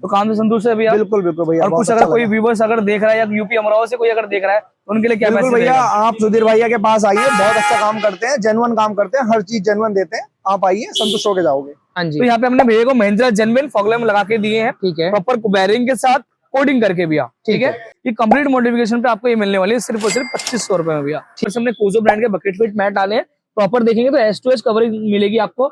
तो काम से संतुष्ट है भैया? बिल्कुल बिल्कुल भैया। और कुछ अगर कोई व्यूवर्स अगर देख रहा है या यूपी अमरावती से कोई अगर देख रहा है तो उनके लिए क्या मैसेज भैया, रहेगा? आप सुधीर भैया के पास आइए, बहुत अच्छा काम करते हैं, जेन्युइन काम करते हैं, हर चीज जेन्युइन देते हैं। आप आइए, संतुष्ट होके जाओगे। हाँ जी। तो यहाँ पे हमने भैया को महिंद्रा जेन्युइन फॉग लैंप लगा के दिए हैं, ठीक है। प्रॉपर बैरिंग के साथ कोडिंग करके भैया। ठीक है, ये कंप्लीट मॉडिफिकेशन पे आपको ये मिलने वाली है सिर्फ और सिर्फ 2500 रुपए में भैया। हमने कोजो ब्रांड के बकेट फिट मैट डाले हैं, प्रॉपर देखेंगे तो S2S कवरेज मिलेगी आपको।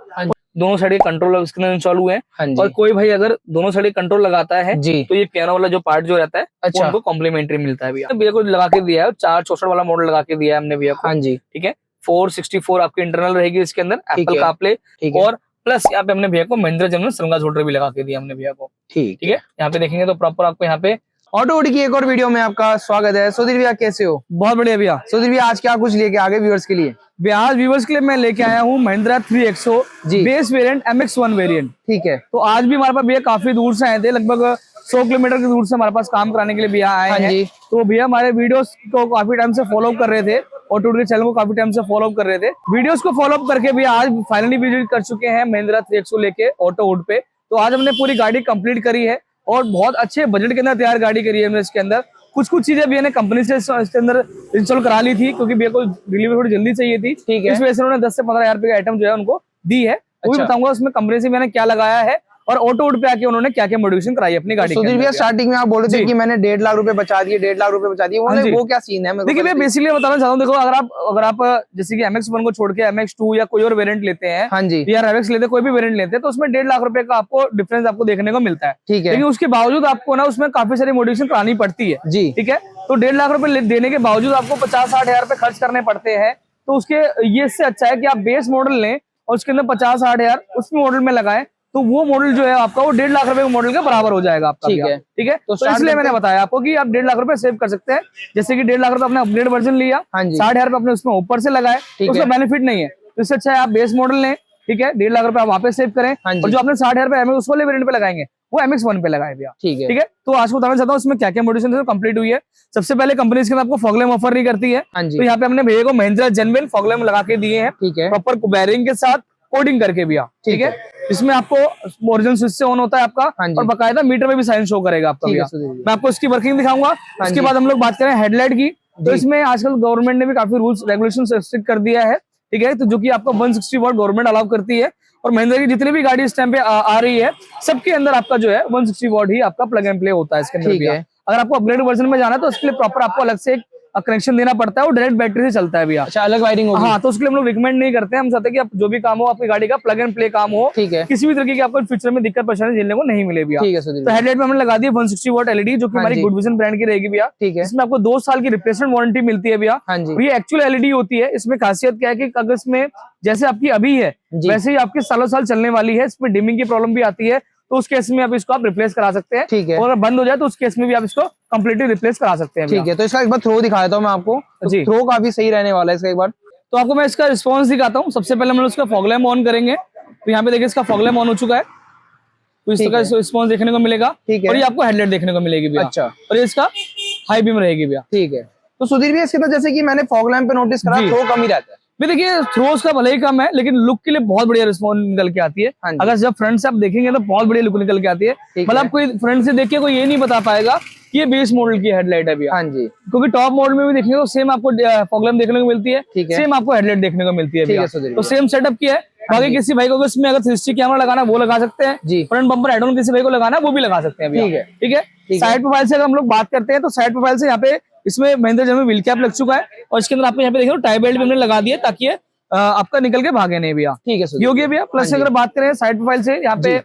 दोनों साइड कंट्रोल इसके इंस्टॉल हुए हैं। और कोई भाई अगर दोनों साइड कंट्रोल लगाता है जी, तो ये पियानो वाला जो पार्ट जो रहता है अच्छा, उनको कॉम्प्लीमेंट्री मिलता है भैया। भैया को लगा के दिया है 464 वाला मॉडल लगा के दिया है हमने भैया को। हाँ जी। ठीक है, 464 आपकी इंटरनल रहेगी इसके अंदर, एप्पल कारप्ले और प्लस यहाँ पे हमने भैया को महिंद्रा जेन्युइन सरंगा होल्डर भी लगा के दिया हमने भैया को। ठीक है, यहाँ पे देखेंगे तो प्रॉपर आपको यहाँ पे ऑटो वुड की एक और वीडियो में आपका स्वागत है। सुधीर भैया कैसे हो? बहुत बढ़िया भैया। सुधीर भैया आज क्या कुछ लेके आगे व्यूअर्स के लिए? आज व्यूवर्स के लिए मैं लेके आया हूँ Mahindra 3XO base variant MX1 variant. ठीक है, तो आज भी हमारे पास भैया काफी दूर से आए थे, लगभग 100 किलोमीटर की दूर से हमारे पास काम कराने के लिए भैया आए हैं। तो भैया हमारे वीडियोस को काफी टाइम से फॉलो कर रहे थे, ऑटो के चैनल को काफी टाइम से फॉलो कर रहे थे, वीडियोस को फॉलो करके भैया आज फाइनली विजिट कर चुके हैं महिंद्रा 3XO लेके ऑटो वुड पे। तो आज हमने पूरी गाड़ी कंप्लीट करी है और बहुत अच्छे बजट के अंदर तैयार गाड़ी करी है हमने। इसके अंदर कुछ चीजें भैया ने कंपनी से इसके अंदर इंस्टॉल करा ली थी क्योंकि भैया को डिलीवरी थोड़ी जल्दी चाहिए थी। ठीक है, इस वजह से उन्होंने 10 से 15 हजार रुपए का आइटम जो है उनको दी है। वो भी बताऊंगा उसमें कंपनी से मैंने क्या लगाया है और ऑटो वुड पे आके उन्होंने क्या क्या मॉडिफिकेशन कराई अपनी गाड़ी। सुधीर भैया स्टार्टिंग में आप बोल रहे थे कि मैंने 1.5 लाख रुपए बचा दिए, 1.5 लाख रुपए बचा दिए, वो क्या सीन है? देखिए भैया बेसिकली बताना चाहता हूँ, देखो अगर आप जैसे कि MX1 को छोड़ के MX2 या कोई और वेरिएंट लेते हैं, हाँ जी, या RX लेते हैं, कोई भी वेरिएंट लेते हैं तो उसमें 1.5 लाख रुपए का आपको डिफरेंस आपको देखने को मिलता है। ठीक है, लेकिन उसके बावजूद आपको ना उसमें काफी सारी मॉडिफिकेशन करानी पड़ती है जी। ठीक है, तो 1.5 लाख रुपए देने के बावजूद आपको 50-60 हजार रुपए खर्च करने पड़ते हैं। तो उसके ये इससे अच्छा है कि आप बेस मॉडल लें और उसके अंदर 50-60 हजार उस मॉडल में लगाएं, तो वो मॉडल जो है आपका वो 1.5 लाख रुपए के मॉडल के बराबर हो जाएगा आपका। ठीक है, ठीक है, तो इसलिए मैंने बताया आपको कि आप 1.5 लाख रुपए सेव कर सकते हैं। जैसे कि 1.5 लाख रुपए आपने अपग्रेड वर्जन लिया, 60 हजार रुपए अपने उसमें ऊपर से लगाए, तो उसका बेनिफिट नहीं है। तो इससे अच्छा है आप बेस मॉडल लें। ठीक है, 1.5 लाख रुपए आप वहाँ पे सेव करें और जो आपने 60 हजार रुपए उस वाले वेरिएंट पे लगाएंगे वो MX1 पे लगाए भैया। ठीक है, तो आज को बताना चाहता हूँ इसमें क्या क्या मॉडिफिकेशन कंप्लीट हुई है। सबसे पहले कंपनी इसके अंदर आपको फॉग लैंप ऑफर नहीं करती है, तो यहाँ पे हमने भैया को महिंद्रा जेन्युइन फॉग लैंप लगा के दिए हैं। ठीक है, प्रॉपर बैरिंग के साथ कोडिंग करके भैया। ठीक है, इसमें आपको ओरिजिनल स्विच से ऑन होता है आपका और बकायदा मीटर में भी साइन शो करेगा आपका भैया। मैं आपको इसकी वर्किंग दिखाऊंगा। उसके बाद हम लोग बात करें हेडलाइट की, तो इसमें आजकल गवर्नमेंट ने भी काफी रूल्स रेगुलेशन स्ट्रिक्ट कर दिया है। ठीक है, तो जो कि आपको 160 वॉट गवर्नमेंट अलाउ करती है और महिंद्रा की जितनी भी गाड़ी इस टाइम पे आ रही है सबके अंदर आपका जो है 160 वॉट ही आपका प्लग एंड प्ले होता है इसके अंदर भैया। अगर आपको अपग्रेड वर्जन में जाना है तो उसके लिए प्रॉपर आपको अलग से एक कनेक्शन देना पड़ता है, वो डायरेक्ट बैटरी से चलता है भैया। अच्छा, अलग वायरिंग होगी। हाँ, तो उसके लिए हम लोग रिकमेंड नहीं करते हैं। हम चाहते हैं कि आप जो भी काम हो आपकी गाड़ी का प्लग एंड प्ले काम हो। ठीक है, किसी भी तरीके की आपको फ्यूचर में दिक्कत परेशानी झेलने को नहीं मिले भैया। ठीक है, तो हेडलाइट में हमने लगा दी 160 वॉट LED जो कि हमारी गुड विजन ब्रांड की रहेगी भैया। ठीक है, इसमें आपको 2 साल की रिप्लेसमेंट वारंटी मिलती है भैया। ये एक्चुअल LED होती है। इसमें खासियत क्या है कि अगर इसमें जैसे आपकी अभी है वैसे ही आपकी सालों साल चलने वाली है। इसमें डिमिंग की प्रॉब्लम भी आती है, तो उस केस में आप इसको रिप्लेस करा सकते हैं। ठीक है, और अगर बंद हो जाए तो उस केस में भी आप इसको कंप्लीटली रिप्लेस करा सकते हैं। ठीक है, तो इसका एक बार थ्रो दिखा देता हूँ मैं आपको। जी, थ्रो काफी सही रहने वाला है इसका। एक बार तो आपको मैं इसका रिस्पॉन्स दिखाता हूँ। सबसे पहले हम उसका फॉग लैंप ऑन करेंगे, तो यहाँ पे देखिए इसका फॉग लैंप ऑन हो चुका है, तो इसका रिस्पॉन्स देखने को मिलेगा। और ये आपको हेडलाइट देखने को मिलेगी भैया। अच्छा, और ये इसका हाई बीम रहेगी भैया। ठीक है, तो सुधीर भैया इसके अंदर जैसे कि मैंने फॉग लैंप पे नोटिस करा थ्रो कम ही रहता है। देखिए थ्रोस का भले ही कम है लेकिन लुक के लिए बहुत बढ़िया रिस्पॉन्स निकल के आती है। अगर जब फ्रंट से आप देखेंगे तो बहुत बढ़िया लुक निकल के आती है। मतलब कोई फ्रंट से देख के कोई ये नहीं बता पाएगा कि ये बेस मॉडल की हेडलाइट है भैया। हाँ जी, क्योंकि टॉप मॉडल में भी देखेंगे तो सेम आपको फॉग लैंप देखने को मिलती है, सेम आपको हेडलाइट देखने को मिलती है भैया। तो सेम सेटअप की है। बाकी किसी भाई को इसमें अगर 360 कैमरा लगाना वो लगा सकते हैं जी। फ्रंट बम्पर हेड ऑन किसी भाई को लगाना वो भी लगा सकते हैं भैया। ठीक है, साइड प्रोफाइल से अगर हम लोग बात करते हैं तो साइड प्रोफाइल से यहाँ पे इसमें महिंद्रा जेन्युइन व्हील कैप लग चुका है और इसके अंदर आपको यहाँ पे देखिए टाई बेल्ट भी हमने लगा दिया ताकि आपका निकल के भागे नहीं भैया। ठीक है, ये हो गया भैया। प्लस अगर बात करें साइड प्रोफाइल से यहाँ पे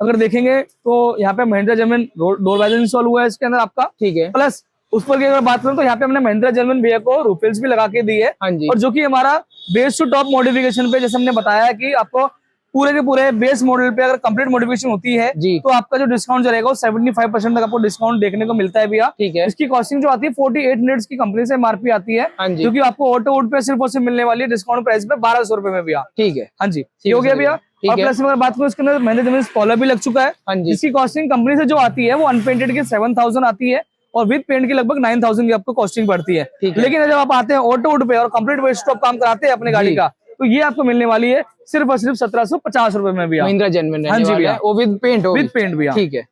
अगर देखेंगे तो यहाँ पे Mahindra genuine door visor install हुआ है इसके अंदर आपका। ठीक है, प्लस उस पर अगर बात करें तो यहाँ पे हमने महिंद्रा जेन्युइन भैया को रूफेल्स भी लगा के दी है। और जो कि हमारा बेस टू टॉप मॉडिफिकेशन पे जैसे हमने बताया कि आपको पूरे के पूरे बेस मॉडल पे अगर कंप्लीट मॉडिफिकेशन होती है तो आपका जो डिस्काउंट जो रहेगा वो 75% तक आपको डिस्काउंट देखने को मिलता है भैया। ठीक है, इसकी कॉस्टिंग जो आती है 48 मिनट्स की कंपनी से MRP आती है, जो कि आपको ऑटो वुड पे सिर्फ और सिर्फ मिलने वाली है डिस्काउंट प्राइस पे 1200 रुपए में भैया। ठीक है, हाँ जी, ये हो गया भैया। और प्लस अगर बात करूं इसके अंदर महिंद्रा जेन्युइन स्पॉइलर भी लग चुका है। इसकी कॉस्टिंग कंपनी से जो आती है वो अनपेंटेड की 7000 आती है और विद पेंट की लगभग 9000 की आपको कॉस्टिंग पड़ती है। लेकिन जब आप आते हैं ऑटो वुड पे और कंप्लीट वेस्ट स्टॉप काम कराते हैं अपने गाड़ी का तो ये आपको मिलने वाली है सिर्फ और सिर्फ 1750 रुपए में भैया। महिंद्रा जेन्युइन। हाँ जी भैया, वो विद पेंट भैया। ठीक है,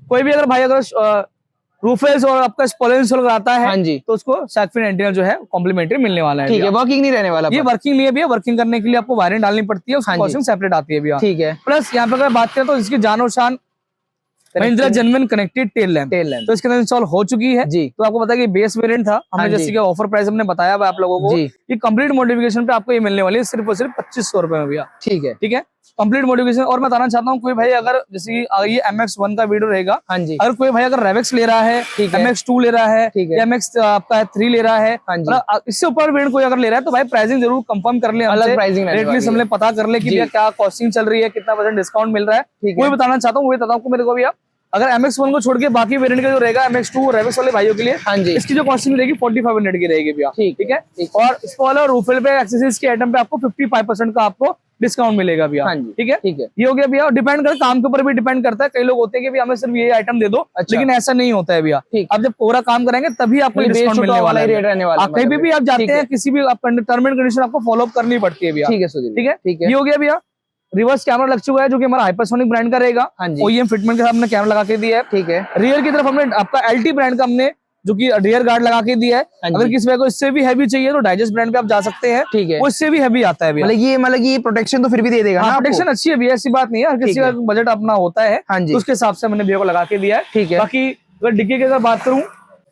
कोई भी अगर भाई अगर रूफेस और आपका स्पॉइलर इंस्टॉल कराता है, हाँ जी, तो उसको शार्क फिन एंटीना जो है कॉम्प्लीमेंट्री मिलने वाला है। ठीक है, वर्किंग नहीं रहने वाला। ये वर्किंग लिए भी है, वर्किंग करने के लिए आपको वायरिंग डालनी पड़ती है, उसकी कॉस्टिंग सेपरेट आती है भैया। ठीक है। प्लस यहाँ पे अगर बात करें तो इसकी जान और शान Mahindra genuine connected tail lamp तो इसके अंदर इंस्टॉल हो चुकी है जी। तो आपको पता है कि बेस वेरिएंट था, हमने जैसे कि ऑफर प्राइस हमने बताया हुआ आप लोगों को, ये कंप्लीट मॉडिफिकेशन पे आपको ये मिलने वाली है सिर्फ और सिर्फ 2500 रुपए में भैया। ठीक है, ठीक है, कंप्लीट मॉडिफिकेशन। और मैं बताना चाहता हूँ कोई भाई अगर जैसे ये MX1 का वीडियो रहेगा, हाँ जी, अगर कोई भाई अगर रेवेक्स ले रहा है, MX2 ले रहा है, MX आपका 3 ले रहा है, इससे ऊपर वेरिएंट कोई अगर ले रहा है तो भाई प्राइसिंग जरूर कंफर्म कर ले, अलग प्राइसिंग रेट हमने पता कर ले कि क्या कॉस्टिंग चल रही है, कितना % डिस्काउंट मिल रहा है, वही बताना चाहता हूँ। वही बताता हूँ मेरे को भी, आप अगर MX1 को छोड़ के बाकी वेरिएंट का जो रहेगा MX2 और रेवेक्स वाले भाइयों के लिए, हाँ जी, इसकी जो कॉस्टिंग रहेगी 4500 की रहेगी भैया। ठीक है, और स्पॉइलर रूफेल पे एक्सेसरीज के आइटम पे आपको 55% का आपको डिस्काउंट मिलेगा भैया। हाँ ठीक है, ठीक है, ये हो गया भैया। डिपेंड कर काम के ऊपर भी डिपेंड करता है, कई लोग होते हैं कि भैया हमें सिर्फ ये आइटम दे दो, लेकिन ऐसा नहीं होता है भैया। आप जब पूरा काम करेंगे तभी आपको डिस्काउंट मिलने वाला है, रेट रहने वाला है। कहीं भी आप जाते हैं, किसी भी टर्म एंड कंडीशन आपको फॉलो अप करनी पड़ती है भैया। ठीक है, ठीक है, ठीक है, ये हो गया भैया। रिवर्स कैमरा लग चुका है जो कि हमारा हाइपरसोनिक ब्रांड का रहेगा, OEM फिटमेंट के साथ हमने कैमरा लगा के दिया है। ठीक है, रियर की तरफ हमने आपका LT ब्रांड का हमने जो कि रियर गार्ड लगा के दिया है। अगर किसी को इससे भी हैवी चाहिए तो डाइजेस्ट ब्रांड पे आप जा सकते हैं। ठीक है, वो इससे भी हैवी आता है भैया। मतलब ये प्रोटेक्शन तो फिर भी दे देगा ना? प्रोटेक्शन अच्छी है भैया, ऐसी बात नहीं है, हर किसी का बजट अपना होता है, तो उसके हिसाब से मैंने भैया को लगा के दिया है। ठीक है, बाकी अगर डिग्गी की अगर बात करूं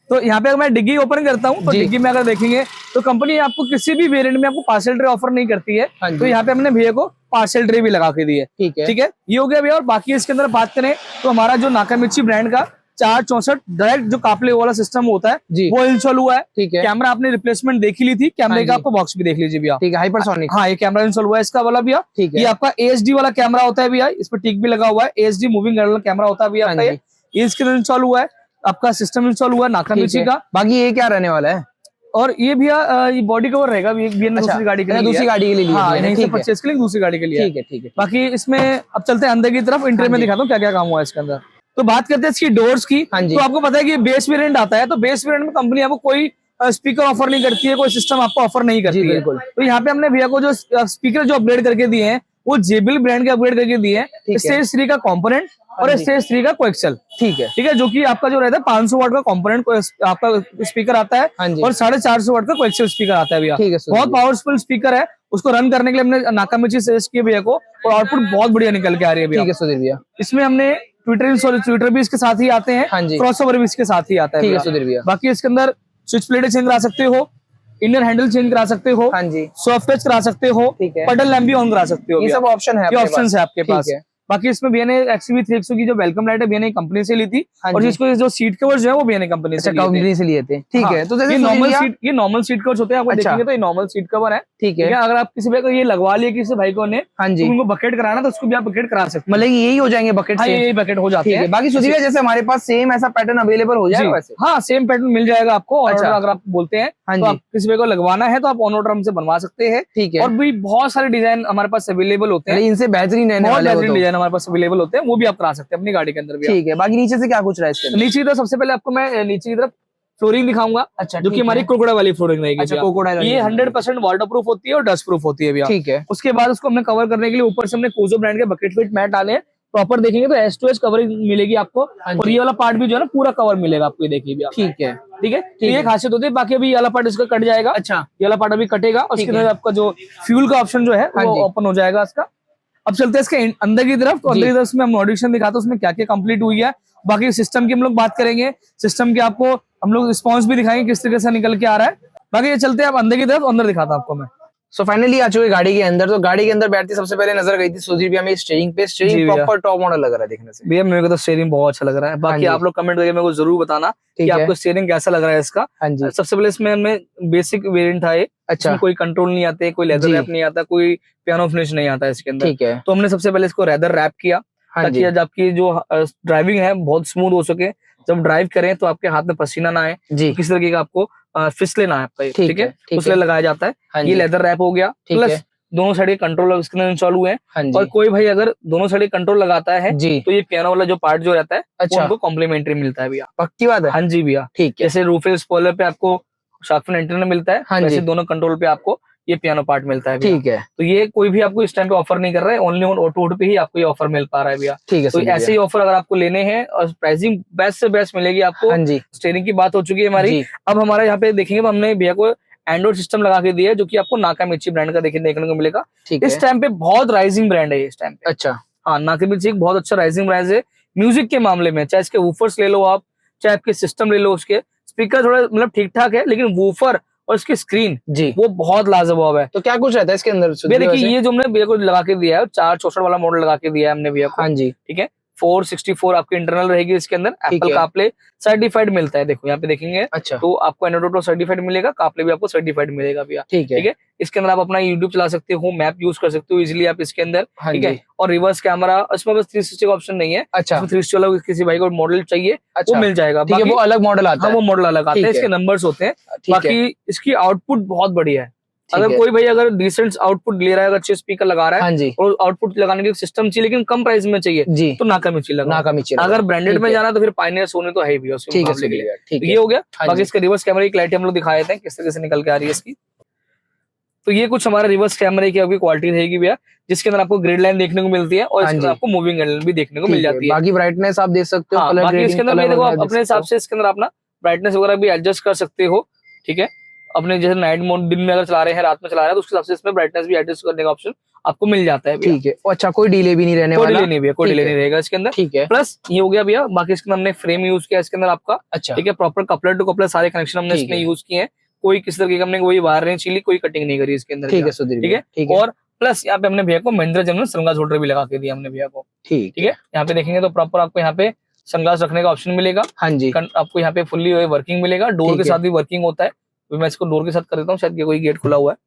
तो यहाँ पे अगर मैं डिग्गी ओपन करता हूँ तो डिग्गी में अगर देखेंगे तो कंपनी आपको किसी भी वेरिएंट में आपको पार्सल ट्रे ऑफर नहीं करती है, तो यहाँ पे हमने भैया को पार्सल ट्रे भी लगा के दी है। ठीक है, ठीक है, ये हो गया भैया। और बाकी इसके अंदर बात करें तो हमारा जो नाकामिची ब्रांड का 464 डायरेक्ट जो कापले वाला सिस्टम होता है वो इंस्टॉल हुआ है। ठीक है, कैमरा आपने रिप्लेसमेंट देखी ली थी, कैमरे का आपको बॉक्स भी देख लीजिए भैया। ठीक है, हाइपरसोनिक, हाँ, ये कैमरा इंस्टॉल हुआ है इसका वाला भैया। ठीक है, ये आपका ASD वाला कैमरा होता है भैया, इस पर टिक भी लगा हुआ है, ASD मूविंग कैमरा होता है भैया आपका, ये इसके अंदर इंस्टॉल हुआ है। आपका सिस्टम इंस्टॉल हुआ है नाकामिची का। बाकी ये क्या रहने वाला है? और ये भैया ये बॉडी कवर रहेगा दूसरी गाड़ी के लिए, दूसरी गाड़ी के लिए, हाँ, नहीं परचेज के लिए, दूसरी गाड़ी के लिए। ठीक है, ठीक है। बाकी इसमें अब चलते हैं अंदर की तरफ, इंटीरियर में दिखाता हूँ क्या क्या काम हुआ है इसके अंदर। तो बात करते हैं इसकी डोर्स की। तो आपको पता है कि बेस वेरिएंट आता है, तो बेस वेरिएंट में कंपनी आपको कोई स्पीकर ऑफर नहीं करती है, कोई सिस्टम आपको ऑफर नहीं करती है। तो यहाँ पे हमने भैया को जो स्पीकर जो अपग्रेड करके दिए हैं वो JBL ब्रांड के अपग्रेड करके दिए हैं। स्टेज 3 का कंपोनेंट और स्टेज 3 का कोएक्सियल। ठीक है, ठीक है, जो कि आपका जो रहता है 500 वाट का कंपोनेंट आपका स्पीकर आता है और 450 वाट का कोएक्सियल स्पीकर आता है भैया। बहुत पावरफुल स्पीकर है, उसको रन करने के लिए हमने नाकामिची से किया भैया को, और आउटपुट बहुत बढ़िया निकल के आ रही है भैया। ठीक है सुधीर भैया, इसमें हमने ट्विटर भी इसके साथ ही आते हैं, क्रॉसओवर भी इसके साथ ही आता है। ठीक है सुधीर भैया। बाकी इसके अंदर स्विच प्लेटें चेंज करा सकते हो, इनर हैंडल चेंज करा सकते हो, हाँ जी, सॉफ्ट टच करा सकते हो, पडल लैम्प भी ऑन करा सकते हो, ये सब ऑप्शन है, ये ऑप्शन है आपके पास। बाकी इसमें भैया ने XUV 300 की जो वेलकम लाइट है भैया ने कंपनी से ली थी, और जिसको जो सीट कवर जो है वो भैया ने कंपनी से लिए थे। ठीक है, तो ये नॉर्मल सीट कवर्स होते हैं, आपको देखेंगे तो ये नॉर्मल सीट कवर है। ठीक है, अगर आप किसी भाई को ये लगवा लिए किसी भाई को ने, हाँ जी, उनको बकेट कराना तो उसको भी आप बकेट करा सकते हैं, मतलब यही हो जाएंगे बकेट, यही बकेट हो जाते हैं। बाकी सुधीर जैसे हमारे पास सेम ऐसा पैटर्न अवेलेबल हो जाएगा वैसे? हाँ, सेम पैटर्न मिल जाएगा आपको, अगर आप बोलते हैं तो आप किसी भाई को लगवाना है तो आप ऑन ऑर्डर हमसे बनवा सकते हैं। ठीक है, और भी बहुत सारे डिजाइन हमारे पास अवेलेबल होते हैं, इनसे बेहतरीन डिजाइन हमारे पास अवेलेबल होते हैं, वो भी आप करा सकते हैं अपनी गाड़ी के अंदर भी। ठीक है, बाकी नीचे से क्या कुछ रहा है इसके? नीचे की तरफ सबसे पहले आपको मैं नीचे की तरफ फ्लोरिंग दिखाऊंगा। अच्छा, जो कि हमारी क्रोकोडाइल वाली फ्लोरिंग रहेगी। अच्छा, क्रोकोडाइल, ये 100% वाटर प्रूफ होती है और डस्ट प्रूफ होती है भैया। ठीक है, उसके बाद उसको हमने कवर करने के लिए ऊपर से हमने कोजो ब्रांड के बकेट फिट मैट डाले हैं। प्रॉपर देखेंगे तो S2S कवरिंग मिलेगी आपको, और ये वाला पार्ट भी जो है ना पूरा कवर मिलेगा आपको, ये देखिए भैया। ठीक है, ठीक है, ये खासियत होती है। बाकी अभी ये वाला पार्ट इसका कट जाएगा। अच्छा, ये वाला पार्ट अभी कटेगा, और उसके अंदर आपका जो फ्यूल का ऑप्शन जो है वो ओपन हो जाएगा इसका। अब चलते हैं इसके अंदर की तरफ, तो अंदर की तरफ में हम मॉडिफिकेशन दिखाते हैं उसमें क्या क्या कंप्लीट हुई है। बाकी सिस्टम की हम लोग बात करेंगे, सिस्टम के आपको हम लोग रिस्पॉन्स भी दिखाएंगे किस तरीके से निकल के आ रहा है। बाकी ये चलते हैं आप अंदर की तरफ, अंदर दिखाता हूं आपको मैं। सो फाइनली आ चुके गाड़ी के अंदर। तो गाड़ी के अंदर बैठती सबसे पहले नजर गई थी सुधीर भैया में स्टीयरिंग पे। स्टीयरिंग प्रॉपर टॉप मॉडल लग रहा है देखने से भैया, मेरे को तो स्टीयरिंग बहुत अच्छा लग रहा है। बाकी आप लोग कमेंट करके मेरे को जरूर बताना कि आपको स्टीयरिंग कैसा लग रहा है इसका। सबसे पहले इसमें बेसिक वेरिएंट था ये। अच्छा, कोई कंट्रोल नहीं आते, कोई लेदर रैप नहीं आता, कोई पियानो फिनिश नहीं आता इसके अंदर। ठीक है, तो हमने सबसे पहले इसको लेदर रैप किया ताकि आपकी जो ड्राइविंग है बहुत स्मूथ हो सके। जब ड्राइव करें तो आपके हाथ में पसीना ना आए, किस तरीके का आपको फिसले ना आए। ठीक है, उसके लगाया जाता है। ये लेदर रैप हो गया, प्लस दोनों साइड के कंट्रोल इसके अंदर इंस्टॉल हुए हैं। और कोई भाई अगर दोनों साइड कंट्रोल लगाता है तो ये पियानो वाला जो पार्ट जो रहता है वो हमको कॉम्प्लीमेंट्री मिलता है भैया। पक्की बात है? हाँ जी भैया। ठीक है, जैसे रूफेल स्पॉइलर पे आपको शार्क फिन एंटीना मिलता है, वैसे दोनों कंट्रोल पे आपको ये पियानो पार्ट मिलता है। ठीक है, तो ये कोई भी आपको इस टाइम पे ऑफर नहीं कर रहा है, ओनली ऑन ऑटो पे ही आपको ये ऑफर मिल पा रहा है भैया। ठीक है, तो ऐसे ही ऑफर अगर आपको लेने हैं और प्राइसिंग बेस्ट से बेस्ट मिलेगी आपको। हाँ जी, स्टीयरिंग की बात हो चुकी है हमारी। अब हमारे यहाँ पे देखेंगे हमने भैया को एंड्रॉइड सिस्टम लगा के दिया है, जो कि आपको नाकामिची ब्रांड का देखने को मिलेगा। इस टाइम पे बहुत राइजिंग ब्रांड है इस टाइम पे। अच्छा, हाँ, नाकामिची एक बहुत अच्छा राइजिंग ब्रांड है म्यूजिक के मामले में। चाहे इसके वूफर्स ले लो आप, चाहे आपके सिस्टम ले लो, उसके स्पीकर थोड़ा मतलब ठीक ठाक है, लेकिन वूफर और इसकी स्क्रीन जी वो बहुत लाजवाब है। तो क्या कुछ रहता है इसके अंदर? भैया देखिए, ये जो हमने भैया को लगा के दिया है 464 वाला मॉडल लगा के दिया है हमने भैया को। हाँ जी, ठीक है, 464 आपकी इंटरनल रहेगी इसके अंदर। एप्पल कारप्ले सर्टिफाइड मिलता है, देखो यहाँ पे देखेंगे। अच्छा, तो आपको एंड्रॉइड ऑटो सर्टिफाइड मिलेगा, कारप्ले भी आपको सर्टिफाइड मिलेगा भैया। ठीक है। इसके अंदर आप अपना यूट्यूब चला सकते हो, मैप यूज कर सकते हो इजिली आप इसके अंदर। हाँ ठीक है, जी। और रिवर्स कैमरा, इसमें बस 360 का ऑप्शन नहीं है। अच्छा, 360 वाला किसी भाई को मॉडल चाहिए अच्छा, वो मिल जाएगा। ठीक है, वो अलग मॉडल आता है। वो मॉडल अलग आते हैं, ठीक है। इसके नंबर्स होते हैं। ठीक है, बाकी इसकी आउटपुट बहुत बढ़िया है। अगर है। कोई भाई अगर डिसेंट आउटपुट ले रहा है, अच्छे स्पीकर लगा रहा है, हाँ जी, और आउटपुट लगाने के सिस्टम चाहिए लेकिन कम प्राइस में चाहिए, जी, तो नाकामिची लगा। नाकामिची अगर ब्रांडेड ठीक में है। जाना तो फिर पायनियर, सोनी तो है ही भी उसके ठीक है, मुकाबले के लिए। ठीक तो है। ये हो गया। हाँ बाकी जी। इसका रिवर्स कैमरे की क्लैरिटी हम लोग दिखाए थे किस तरह से निकल के आ रही है इसकी। तो ये कुछ हमारे रिवर्स कैमरे की आपकी क्वालिटी रहेगी भैया, जिसके अंदर आपको ग्रिड लाइन देखने को मिलती है और हाँ इसके अंदर जी। आपको मूविंग लाइन भी देखने को मिल ठीक है, जाती है। बाकी ब्राइटनेस आप देख सकते हो, हाँ, कलर बाकी ग्रेडिंग, इसके अंदर कलर भी देखो वगैरह आप देख अपने सकते हिसाब हो। से इसके अंदर अपना ब्राइटनेस वगैरह भी एडजस्ट कर सकते हो। ठीक है, अपने जैसे नाइट मोड दिन में अगर चला रहे हैं, रात में चला रहे हैं, तो उसके हिसाब से इसमें ब्राइटनेस भी एडजस्ट करने का ऑप्शन आपको मिल जाता है भैया। ठीक है, अच्छा, कोई डिले भी नहीं रहने कोई वाला। डिले नहीं भैया, कोई ठीक डिले है। नहीं रहेगा इसके अंदर। ठीक है, प्लस ये हो गया भैया, बाकी इसके अंदर हमने फ्रेम यूज किया इसके अंदर आपका। अच्छा, ठीक है, प्रॉपर कपलर टू कपलर सारे कनेक्शन हमने ठीक इसमें है। यूज किए हैं। कोई किसी तरह की हमने कोई वायर नहीं छीली, कोई कटिंग नहीं करी इसके अंदर। ठीक है सुधीर, ठीक है, ठीक है, और प्लस यहाँ पे हमने भैया को महिंद्रा जनरल सनग्लास होल्डर भी लगा के दिया हमने भैया को। ठीक ठीक है, यहाँ पे देखेंगे तो प्रॉपर आपको यहाँ पे सनग्लास रखने का ऑप्शन मिलेगा। हाँ जी, आपको यहाँ पे फुल्ली वर्किंग मिलेगा, डोर ठीक के है। साथ भी वर्किंग होता है। तो मैं इसको डोर के साथ कर देता हूँ, शायद ये कोई गेट खुला हुआ है,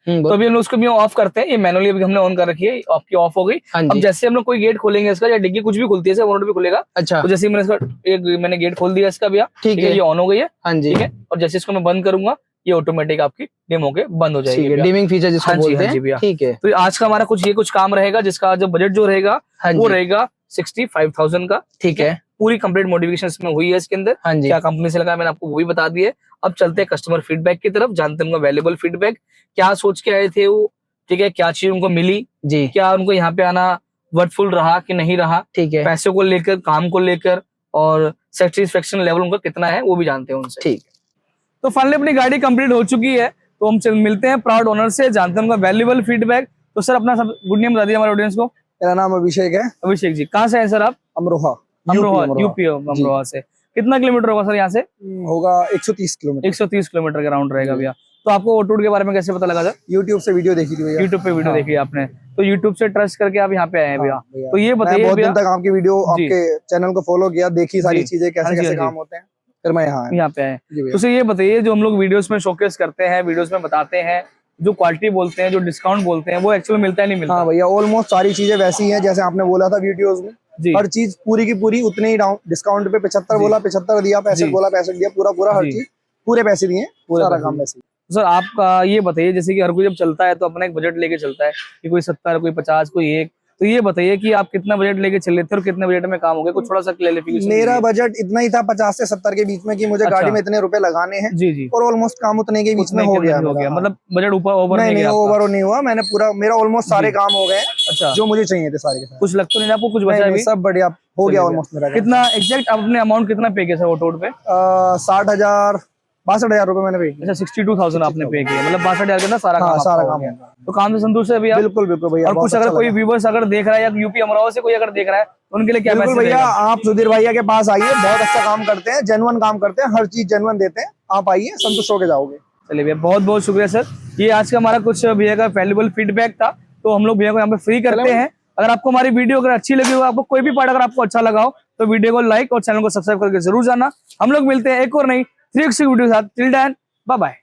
तो बोल। अभी हम लोग उसको भी ऑफ करते हैं। ये मैनुअली अभी हमने ऑन कर रखी है, आपकी ऑफ हो गई। हाँ अब जी, जैसे हम लोग कोई गेट खोलेंगे इसका, या डिग्गी कुछ भी खुलती है, मोटर भी खुलेगा। अच्छा, तो जैसे ही मैंने इसका मैंने गेट खोल दिया इसका भैया, ठीक ठीक है, है, ये ऑन हो गई है। हाँ जी, ठीक है, और जैसे इसको मैं बंद करूंगा, ये ऑटोमेटिक आपकी डिम होके बंद हो ठीक जाएगी है, भैया। डिमिंग फीचर जिसको हाँ जी, बोलते हाँ जी हैं। भैया। ठीक है, तो आज का हमारा कुछ काम रहेगा, जिसका जो बजट जो रहेगा हाँ वो जी, रहेगा 65,000 का। ठीक है, पूरी कंप्लीट मॉडिफिकेशन इसमें हुई है इसके अंदर। हाँ जी, क्या कंपनी से लगा मैंने आपको वो भी बता दिया है। अब चलते हैं कस्टमर फीडबैक की तरफ, जानते हैं उनका वैल्यूएबल फीडबैक, क्या सोच के आए थे वो। ठीक है, क्या चीज उनको मिली, जी, क्या उनको यहाँ पे आना वर्थफुल रहा कि नहीं रहा, ठीक है, पैसे को लेकर, काम को लेकर, और सेटिस्फेक्शन लेवल उनका कितना है वो भी जानते हैं उनसे। ठीक। तो फाइनली अपनी गाड़ी कंप्लीट हो चुकी है, तो हम मिलते हैं प्राउड ओनर से, जानते हैं उनका वैल्यूएबल फीडबैक। तो सर अपना सब गुड नेम बता दिए हमारे ऑडियंस को। मेरा नाम अभिषेक है। अभिषेक जी, कहाँ से हैं सर आप? अमरोहा, अमरोहा, यूपी अमरोहा से। कितना किलोमीटर होगा सर यहाँ से? होगा 130 किलोमीटर। 130 किलोमीटर का राउंड रहेगा भैया। तो आपको ऑटो के बारे में कैसे पता लगा सर? यूट्यूब से वीडियो देखी थी भैया। यूट्यूब पे वीडियो देखी आपने, तो यूट्यूब से ट्रस्ट करके आप यहाँ पे आए हैं भैया। तो ये मैं बताइए बहुत भैया, दिन तक आपकी वीडियो, आपके चैनल को फॉलो किया, देखी सारी जी। चीजें कैसे हाँ जी, कैसे हाँ जी। काम होते हैं, फिर मैं यहाँ पे आए। जी भैया। तो ये बताइए, जो हम लोग वीडियोस में शोकेस करते हैं, वीडियोस में बताते हैं, जो क्वालिटी बोलते हैं, जो डिस्काउंट बोलते हैं, वो एक्चुअली मिलता है नहीं मिलता? हाँ भैया, ऑलमोस्ट सारी चीजें वैसी हैं जैसे आपने बोला था वीडियोस में। जी, हर चीज पूरी की पूरी उतने ही डिस्काउंट पे 75 बोला 75 दिया, 65 बोला 65 दिया, पूरा हर जी। चीज पूरे पैसे दिए, पूरे सारा पैसे काम दिए। वैसे ही। सर आपका ये बताइए, जैसे कि हर कोई जब चलता है तो अपना एक बजट लेके चलता है, कि कोई 70, कोई 50, कोई 1। तो ये बताइए कि आप कितना बजट लेके चल लेते हैं और कितने बजट में काम हो गया, कुछ थोड़ा सा क्लैरिफिकेशन। मेरा बजट इतना ही था 50 से 70 के बीच में, कि मुझे अच्छा। गाड़ी में इतने रुपए लगाने हैं, जी जी, और ऑलमोस्ट काम उतने के बीच में हो गया मेरा। मतलब बजट ऊपर ओवर नहीं नहीं नहीं, गया आपका? ओवर नहीं हुआ, मैंने पूरा, मेरा ऑलमोस्ट सारे काम हो गए अच्छा, जो मुझे चाहिए थे सारे के सारे। कुछ लग तो नहीं आपको, कुछ बचा नहीं, भी? नहीं, सब बढ़िया हो गया चलिए ऑलमोस्ट मेरा। कितना एग्जैक्ट आप अपने अमाउंट कितना पे किया सर वो टोट पे? 60,000 62,000 रुपए मैंने पे किया। अच्छा, 62,000 आपने पे किया, मतलब 62,000 के अंदर सारा हाँ, काम सारा आपका हो काम गया। हो गया। तो काम से संतुष्ट है भैया? बिल्कुल बिल्कुल भैया। और बहुत कुछ अगर अच्छा कोई लगा। व्यूवर्स अगर देख रहा है, या यूपी अमरावती से कोई अगर देख रहा है, तो उनके लिए क्या बिल्कुल मैसेज भैया, रहेगा? आप सुधीर भैया के पास आइए, बहुत अच्छा काम करते हैं, जेन्युइन काम करते हैं, हर चीज जेन्युइन देते हैं। आप आइए, संतुष्ट होके जाओगे। चलिए भैया, बहुत बहुत शुक्रिया सर। ये आज का हमारा कुछ भैया का वैल्यूएबल फीडबैक था, तो हम लोग भैया को यहाँ पे फ्री करते हैं। अगर आपको हमारी वीडियो अगर अच्छी लगी हो, आपको कोई भी पार्ट अगर आपको अच्छा लगा हो, तो वीडियो को लाइक और चैनल को सब्सक्राइब करके जरूर जाना। हम लोग मिलते हैं एक और नई 3x वीडियो के साथ। Till then bye bye.